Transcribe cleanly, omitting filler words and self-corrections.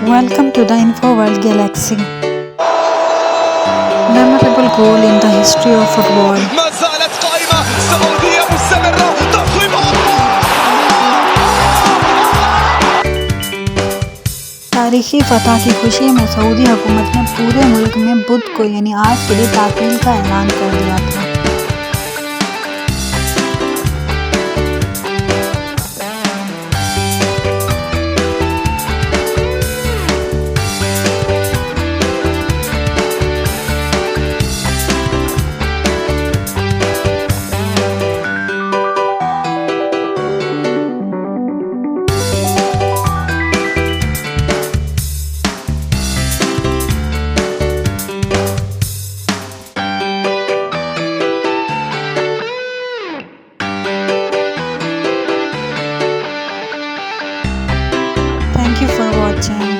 Welcome to the Info World Galaxy. Memorable goal in the history of football. ما زالت قائمة سعودية مستمرة تصويب तारीखी फतह की खुशी में सऊदी हुकूमत ने पूरे मुल्क में बुध को यानी आज के लिए तातील का ऐलान कर दिया था। Thank you for watching.